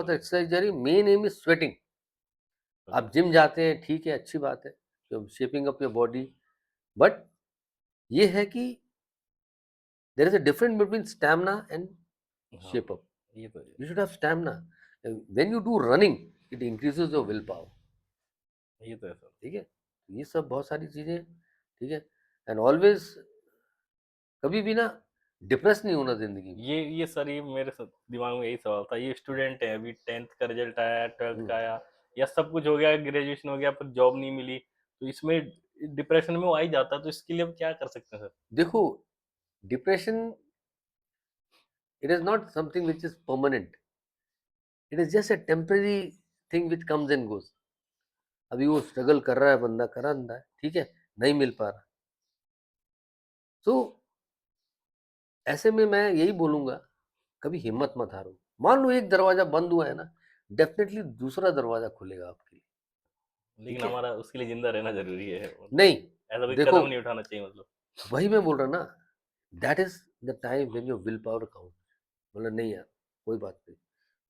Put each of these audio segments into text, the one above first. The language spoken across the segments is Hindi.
बहुत एक्सरसाइज जा रही है, मेन एम इज स्वेटिंग। आप जिम जाते हैं, ठीक है, अच्छी बात है, shaping up your body, but ये है कि there is a difference between stamina and हाँ, शेप अप। ये तो है। You should have stamina. When you do running, it increases your willpower. ये तो है सर। ठीक है, ये सब बहुत सारी चीजें, ठीक है। एंड ऑलवेज, कभी भी ना डिप्रेस नहीं होना जिंदगी में। ये सर, ये मेरे दिमाग में यही सवाल था। ये स्टूडेंट है, अभी 10th का रिजल्ट आया, 12th हम्म, का आया, या सब कुछ हो गया, ग्रेजुएशन हो गया, पर जॉब नहीं मिली, तो इसमें डिप्रेशन में वो आ ही जाता है। तो इसके लिए हम क्या कर सकते हैं सर? देखो, depression, it is not something which is permanent, it is just a temporary thing which comes and goes. अभी वो स्ट्रगल कर रहा है, बंदा कर रहा है, ठीक है, नहीं मिल पा रहा, तो ऐसे में मैं यही बोलूंगा, कभी हिम्मत मत हारो। मान लो एक दरवाजा बंद हुआ है ना, डेफिनेटली दूसरा दरवाजा खुलेगा आपके लिए। लेकिन ठीक है, हमारा उसके लिए जिंदा रहना जरूरी है, मतलब नहीं, ऐसा कोई देखो, कदम नहीं उठाना चाहिए मतलब। वही मैं बोल रहा ना, that is the time when your will power count. मतलब नहीं यार, कोई बात नहीं,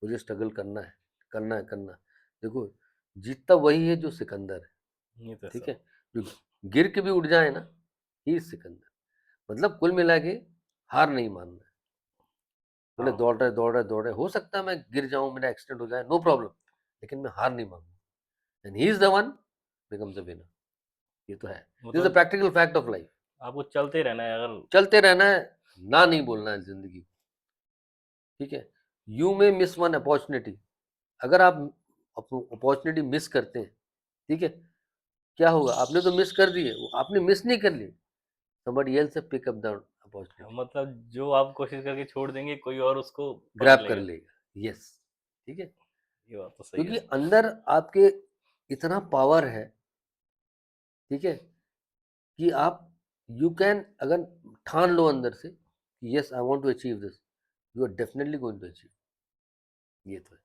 मुझे स्ट्रगल करना है, करना है, करना है। देखो, जीतता वही है जो सिकंदर है। ये तो है ठीक सर। है, जो गिर के भी उठ जाए ना, ही सिकंदर। मतलब कुल मिला के हार नहीं मानना है। बोले हाँ, दौड़ रहे, दौड़ रहे, दौड़ रहे, हो सकता है मैं गिर जाऊं, मेरा एक्सीडेंट हो जाए, नो प्रॉब्लम, लेकिन मैं हार नहीं मानूंगा। And he is the one becomes the winner. ये तो है, दिस इज द मतलब प्रैक्टिकल फैक्ट ऑफ लाइफ। आपको चलते रहना है अगर। चलते रहना है, ना नहीं बोलना है जिंदगी को। ठीक है, यू में मिस वन अपॉर्चुनिटी। अगर आप अपॉर्चुनिटी मिस करते हैं, ठीक है, क्या होगा, आपने तो मिस कर दी है, वो आपने मिस नहीं कर ली, somebody else have pick up the opportunity, मतलब जो आप कोशिश करके छोड़ देंगे, कोई और उसको पकड़ ग्रैब कर लेगा। लेगा, यस। ठीक है, ये बात तो सही है क्योंकि सर। अंदर आपके इतना पावर है, ठीक है, कि आप, यू कैन, अगर ठान लो अंदर से कि yes I want to achieve this, you are definitely going to achieve. ये तो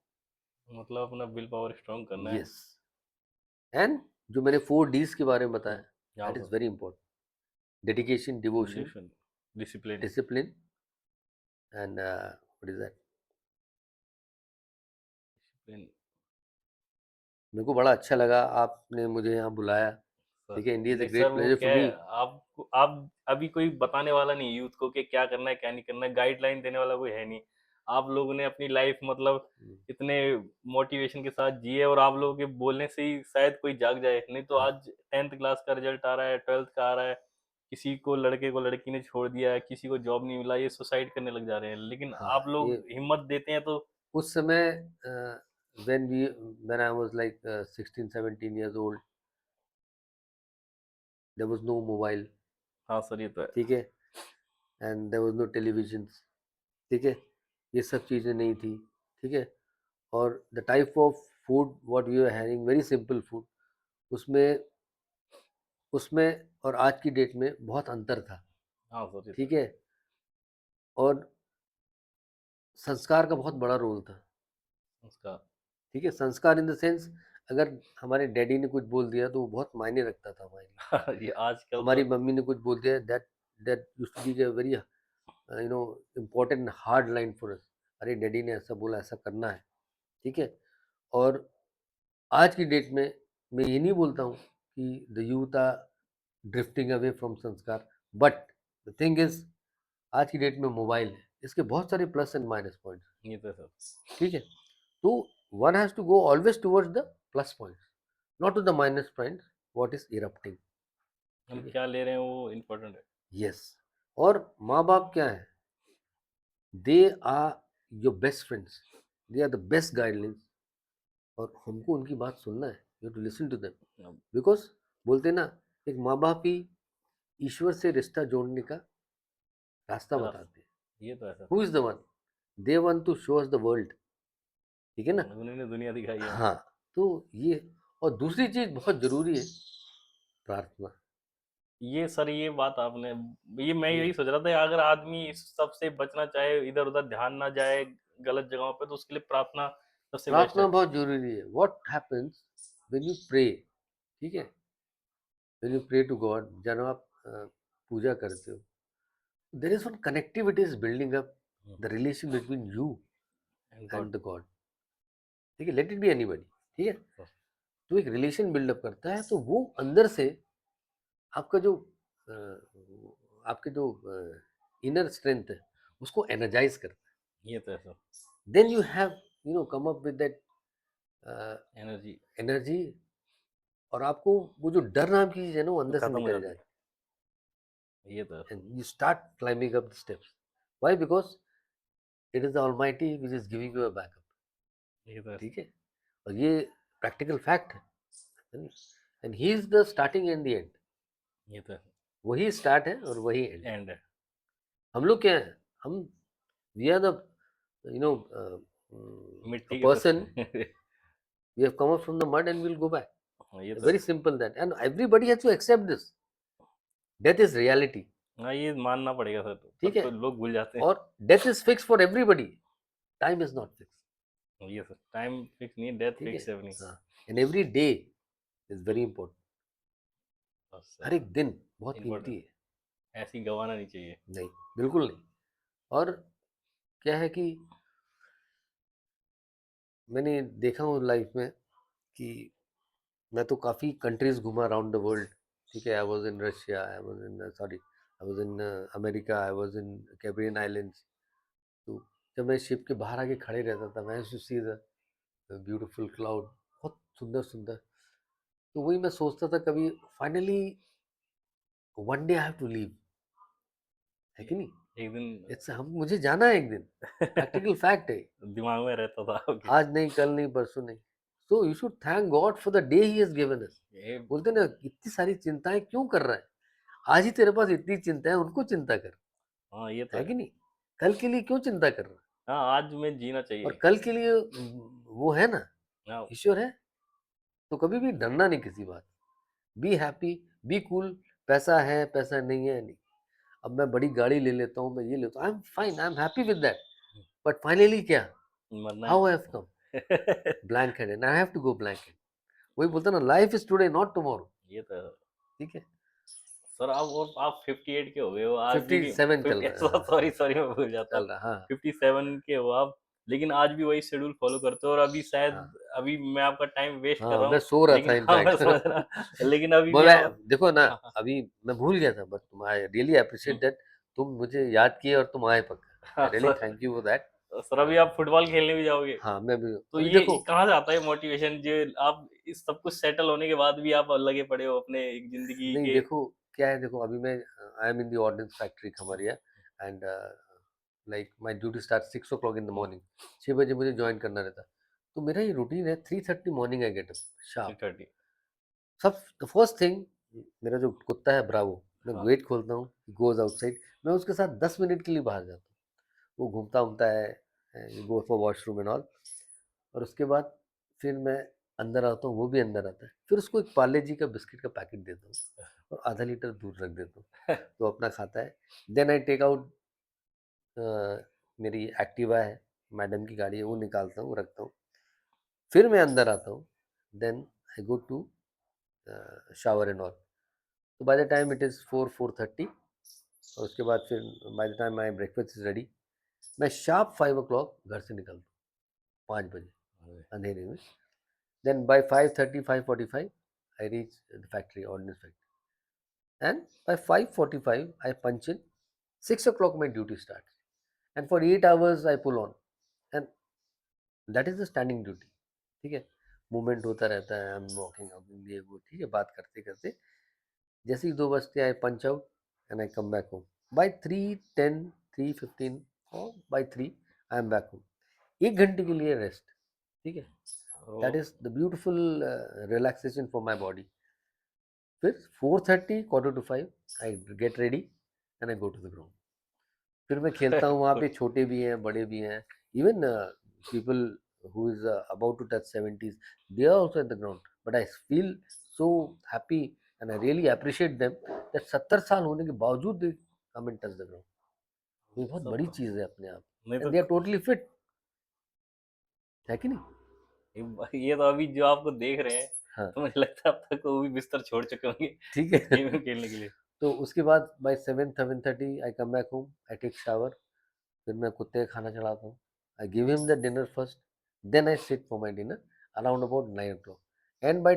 मतलब अपना विल पावर स्ट्रांग करना है, है। यस। एंड जो मैंने 4 Ds के बारे में बताया, यहाँ दैट इज पर very important. Dedication, devotion, discipline, discipline, discipline, and what is that. Discipline. मेरे को बड़ा अच्छा लगा आपने मुझे यहाँ बुलाया। सर ठीक है, इंडिया इज नहीं अ सर, ग्रेट वो प्लेजर फॉर क्या है, मी। आप अभी कोई बताने वाला नहीं यूथ को कि क्या करना है क्या नहीं करना है, गाइडलाइन देने वाला कोई है नहीं। आप लोगों ने अपनी लाइफ मतलब इतने मोटिवेशन के साथ जिए, और आप लोगों के बोलने से ही शायद कोई जाग जाए। नहीं तो हाँ, आज 10th क्लास का रिजल्ट आ रहा है, 12th का आ रहा है, किसी को लड़के को लड़की ने छोड़ दिया है, किसी को जॉब नहीं मिला, ये सुसाइड करने लग जा रहे हैं। लेकिन हाँ, आप लोग ये हिम्मत देते हैं तो। उस समय, when we when I was like 16 17 years old, there was no mobile, हाँ सर, ये तो है। ठीक है, and there was no television, ठीक है, ये सब चीज़ें नहीं थी, ठीक है। और the type of food what we are having, very simple food, उसमें उसमें और आज की डेट में बहुत अंतर था। हाँ सर, ये तो ठीक है। है, और संस्कार का बहुत बड़ा रोल था। उसका ठीक है, संस्कार इन द सेंस, अगर हमारे डैडी ने कुछ बोल दिया तो वो बहुत मायने रखता था हमारे लिए। ये आजकल हमारी तो। मम्मी ने कुछ बोल दिया, that that used to be a very important hard line for us. अरे डैडी ने ऐसा बोला, ऐसा करना है, ठीक है। और आज की डेट में मैं ये नहीं बोलता हूँ कि the youth are drifting away from sanskar, but the thing is, आज की डेट में मोबाइल है, इसके बहुत सारे प्लस एंड माइनस पॉइंट्स। ये तो सर, ठीक है, तो one has to go always towards the plus points, not to the minus points what is erupting. हम ठीक है, क्या ले रहे हैं वो इम्पोर्टेंट है। यस। और माँ बाप क्या है, they are your best friends, they are the best guidelines, और हमको उनकी बात सुनना है, you to listen to them. अब बिकॉज बोलते ना, एक माँ बाप ही ईश्वर से रिश्ता जोड़ने का रास्ता रास बताते हैं। ये तो है sir. Who is the one, they one two show us the world. ठीक है ना, उन्होंने दुनिया दिखाई है हाँ, हमको। तो ये, और दूसरी चीज बहुत जरूरी है, प्रार्थना। ये सर, ये बात आपने, ये मैं ठीक है, यही सोच रहा था, अगर आदमी इस सब से बचना चाहे, इधर उधर ध्यान ना जाए गलत जगहों पे, तो उसके लिए प्रार्थना सबसे बेस्ट प्रार्थना है। बहुत जरूरी है। What happens when you pray, ठीक है, when you pray to God, जब आप पूजा करते हो, there is one connectivity is building up, the relation between you and God. And the God. ठीक है, लेट इट बी एनीबॉडी, ठीक है। तो एक रिलेशन बिल्डअप करता है तो वो अंदर से आपका जो अ, आपके जो इनर स्ट्रेंथ है उसको एनर्जाइज करता ये तो है सर, है। Then you have come up with that energy energy, और आपको वो जो डर नाम की चीज है ना वो अंदर से खत्म हो निकल जाती जाती है। ये तो है है, sir, and you start climbing up the steps. Why? Because it is the almighty which is giving you a backup, ये तो है ठीक सर, है। और ये प्रैक्टिकल फैक्ट है, and he is the starting and the end. ये तो है, वही स्टार्ट है और वही एंड है। एंड है। हम लोग क्या है, हम we are the you know a मिट्टी के person, sir we have come up from the mud and we'll go back. ये तो Very simple that, and everybody has to accept this. Death is reality, हाँ, ये मानना पड़ेगा सर, पर ठीक है। तो लोग भूल जाते हैं। और death is fixed for everybody, time is not fixed, ये सर, टाइम फिक्स नहीं है, डेथ ठीक है। फिक्स है अपनी। हाँ, and every day is very important. बस हर एक दिन बहुत कीमती इम्पोर्टेंट, है। ऐसी गंवाना नहीं चाहिए। नहीं, बिल्कुल नहीं। और क्या है कि मैंने देखा हूँ लाइफ में कि मैं तो काफ़ी कंट्रीज घूमा अराउंड द वर्ल्ड, ठीक है। I was in Russia, I was in sorry, I was in America, I was in Caribbean islands. तो जब मैं शिप के बाहर आके खड़े रहता था, मैं to see the beautiful cloud, बहुत सुंदर सुंदर। तो वही मैं सोचता था कभी, finally one day I have to leave, है कि नहीं। एक दिन इट्स हम मुझे जाना है एक दिन, प्रैक्टिकल फैक्ट है। दिमाग में रहता था आपके। आज नहीं, कल नहीं, परसों नहीं। So you should thank God for the day he has given us. ये बोलते ना, इतनी सारी चिंताएं क्यों कर रहा है, आज ही तेरे पास इतनी चिंता है, उनको चिंता कर, हाँ, ये तो है है। कि नहीं। कल के लिए क्यों चिंता कर रहा है, हाँ, आज में जीना और चाहिए। कल के लिए वो है ना, हाँ, ईश्वर है। तो कभी भी डरना नहीं किसी बात, बी हैप्पी, बी कूल। पैसा है, पैसा नहीं है, नहीं। अब मैं बड़ी गाड़ी ले लेता हूँ, मैं ये लेता हूँ, I am fine, I am happy with that. But finally क्या, मरना हाउ आई हैव है। Come blank head, and I have to go blank head. वही बोलता ना, life is today not tomorrow, ये तो है। ठीक है। सर आप 58 के हो गए हो आज भी नहीं। 57 चल 50 रहा है, सॉरी सॉरी मैं भूल जाता हूँ। चल रहा, हाँ 57 के हो आप, लेकिन आज भी वही शेड्यूल फॉलो करते हो, और अभी शायद हाँ अभी मैं आपका टाइम वेस्ट कर हाँ, रहा मैं हूँ, सो रहा था लेकिन हाँ मैं इनफैक्ट समझ रहा, लेकिन अभी वो भी मैं आप देखो ना, हाँ, हाँ, अभी मैं भूल गया था, बट तुम I really hmm, appreciate that, तुम मुझे याद किए और तुम आए पक्का, हाँ, I really sir thank you for that. Sir अभी आप फुटबॉल खेलने भी जाओगे, हाँ, मैं भी तो अभी ये देखो, कहाँ से आता है मोटिवेशन जो आप इस सब कुछ सेटल होने के बाद भी आप लगे पड़े हो अपने एक जिंदगी नहीं के। देखो, क्या है, देखो अभी मैं I am in the ordnance factory Khamaria, and like my duty start 6 o'clock in the morning. 6 बजे मुझे ज्वाइन करना रहता। तो मेरा ये रूटीन है, 3:30 morning I get up sharp. 3:30 सब द फर्स्ट थिंग, मेरा जो कुत्ता है ब्रावो, मैं हाँ, गेट खोलता हूँ, गोज आउटसाइड, मैं उसके साथ 10 मिनट के लिए बाहर जाता हूँ। वो घूमता घूमता है, go for washroom and all. और उसके बाद फिर मैं अंदर आता हूँ, वो भी अंदर आता है, फिर उसको एक पार्ले जी का बिस्किट का पैकेट देता हूँ और आधा लीटर दूध रख देता हूँ, तो अपना खाता है। देन आई टेक आउट, मेरी एक्टिवा है, मैडम की गाड़ी है, वो निकालता हूँ, रखता हूँ। फिर मैं अंदर आता हूँ, then I go to shower and all. तो by the time it is 4-4:30, और उसके बाद फिर by the time my breakfast is ready, मैं शार्प 5 o'clock घर से निकलता हूँ, 5 बजे अंधेरे में। Then by 5:30, 5:45 I reach the factory, ordnance factory, and by 5:45 I punch in. 6 o'clock my duty starts, and for 8 hours I pull on, and that is the standing duty, ठीक है। मूवमेंट होता रहता है, आई एम वॉकिंग अप, ये वो, ठीक है। बात करते करते जैसे ही 2 बजते, I punch out and I come back home by 3:10, 3:15, और by 3 I am back home. 1 घंटे के लिए रेस्ट, ठीक है। दैट और is the beautiful relaxation for my body. फिर 4:30, quarter to 5 I get ready and I go to the ground. फिर मैं खेलता हूँ वहाँ पे, छोटे भी हैं, बड़े भी हैं, even people who is about to touch 70s, they are also at the ground, but I feel so happy and I really appreciate them that 70 साल होने के बावजूद they come and touch the ground। ये बहुत सब बड़ी चीज़ है अपने आप, नहीं and तो they are totally fit, है कि नहीं। ये तो अभी जो आपको देख रहे हैं, हाँ, तो मुझे लगता है अब तक वो भी बिस्तर छोड़ चुके होंगे ठीक कुछ है गेम खेलने के लिए। तो उसके बाद by 7-7:30 I come back home, I take shower, फिर मैं कुत्ते का खाना चढ़ाता हूँ, I give him the dinner first, Then I sit for my dinner around about 9 o'clock. And by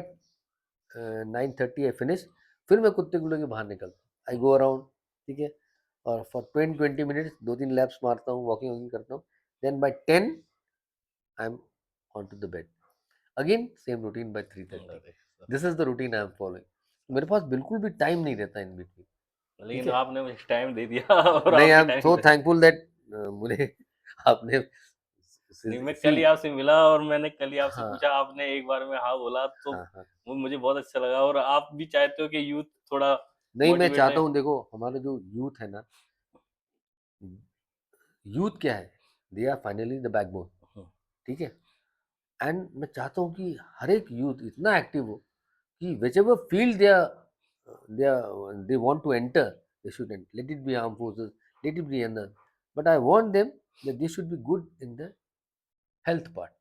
9:30 I finish. फिर मैं कुत्ते को लेके बाहर निकलता हूँ. I go around, ठीक है, और for 20 minutes 2-3 laps मारता हूँ, वॉकिंग करता हूँ. Then by 10 I'm onto the bed. Again same routine by 3:30. अरे sir, This is the routine I am following. मेरे पास बिल्कुल भी टाइम नहीं रहता इन बिटवीन. ठीक लेकिन है, आपने मुझे टाइम दे दिया और नहीं, आई आपके एम टाइम सो से थैंकफुल दैट मुझे आपने नहीं, मैं सी. कल ही आपसे मिला और मैंने कल ही आपसे हाँ, पूछा, आपने एक बार में हाँ बोला, तो हाँ, हाँ. वो मुझे बहुत अच्छा लगा। और आप भी चाहते हो कि यूथ थोड़ा नहीं, मैं मोटिवेट चाहता रहे। हूँ, देखो हमारा जो यूथ है ना, यूथ क्या है, they are finally the backbone. Hmm, ठीक है, एंड मैं चाहता हूँ कि हर एक यूथ इतना एक्टिव हो कि whichever field they want to enter, they should enter. Let it be arm forces, let it be another, but I want them that they should be good in the health part.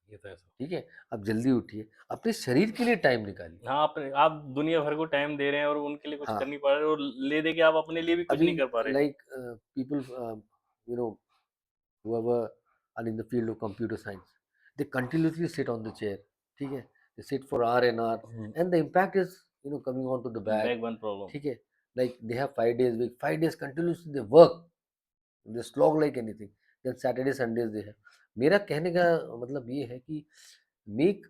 ये तो है सर। ठीक है, अब जल्दी उठिए, अपने शरीर के लिए टाइम निकालिए. हाँ, आप दुनिया भर को टाइम दे रहे हैं और उनके लिए कुछ हाँ, कर नहीं पा रहे, और ले दे के आप अपने लिए भी कुछ अभी नहीं कर पा रहे। Like people, you know, whoever are in the field of computer science, they continuously sit on the chair. ठीक है, they sit for hour and hour, and the impact is, coming on to the back. Back one problem. ठीक है, like they have 5 days week, 5 days continuously they work, they slog like anything. Then Saturday Sundays they have. मेरा कहने का मतलब ये है कि make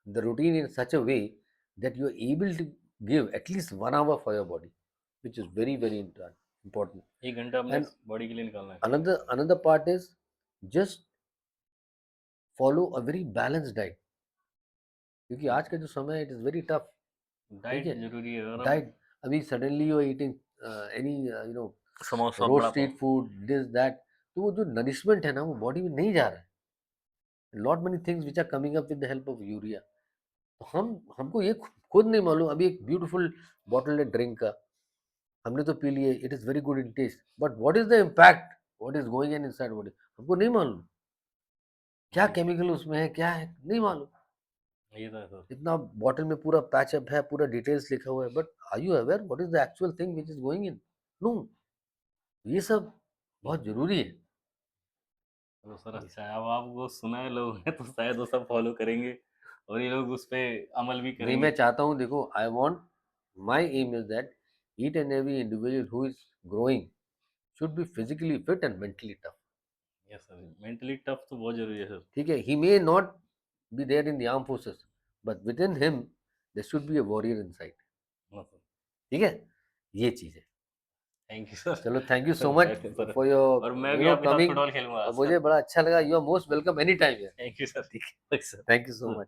the routine in such a way that you are able to give at least 1 hour for your body, which is very very important. 1 घंटा अपने And बॉडी के लिए निकालना है। another part is just follow a very balanced diet, क्योंकि आज का जो समय है, इट इज वेरी टफ. ठीक डाइट है, ज़रूरी है। और अब डाइट, अभी suddenly you are eating any samosa, road vada pav. Street food, this that, तो वो जो नरिशमेंट है ना, वो बॉडी में नहीं जा रहा है. Lot many things which are coming up with the help of urea. तो हमको ये खुद नहीं मालूम. अभी एक ब्यूटीफुल बॉटल है ड्रिंक का, हमने तो पी लिए, it is very good in taste, but what is the impact, what is going in inside body, हमको नहीं मालूम. क्या जी, केमिकल उसमें है, क्या है, नहीं मालूम. ये तो है सर। इतना बॉटल में पूरा पैचअप है, पूरा डिटेल्स लिखा हुआ है, but are you aware what is the actual thing which is going in? No. ये सब बहुत जरूरी है. चलो सर, अच्छा है। अब आपको सुना है लोगों ने, तो शायद वो सब फॉलो करेंगे और ये लोग उस पे अमल भी नहीं, मैं करेंगे। चाहता हूँ, देखो, I want, my aim is that each and every individual who is growing should be physically fit and mentally tough. Yes sir, mentally tough तो बहुत ज़रूरी है सर। ठीक है, he may not be there in the armed forces, but within him there should be a warrior inside. हाँ सर, ठीक है, ये चीज है. Thank you sir. चलो, thank you so much thank you sir. For your और मैं भी आपके साथ कमिंग. फुटबॉल खेलूँगा और सर। मुझे बड़ा अच्छा लगा. You are most welcome any time. Thank you sir. ठीक है, sir. Thank you so much.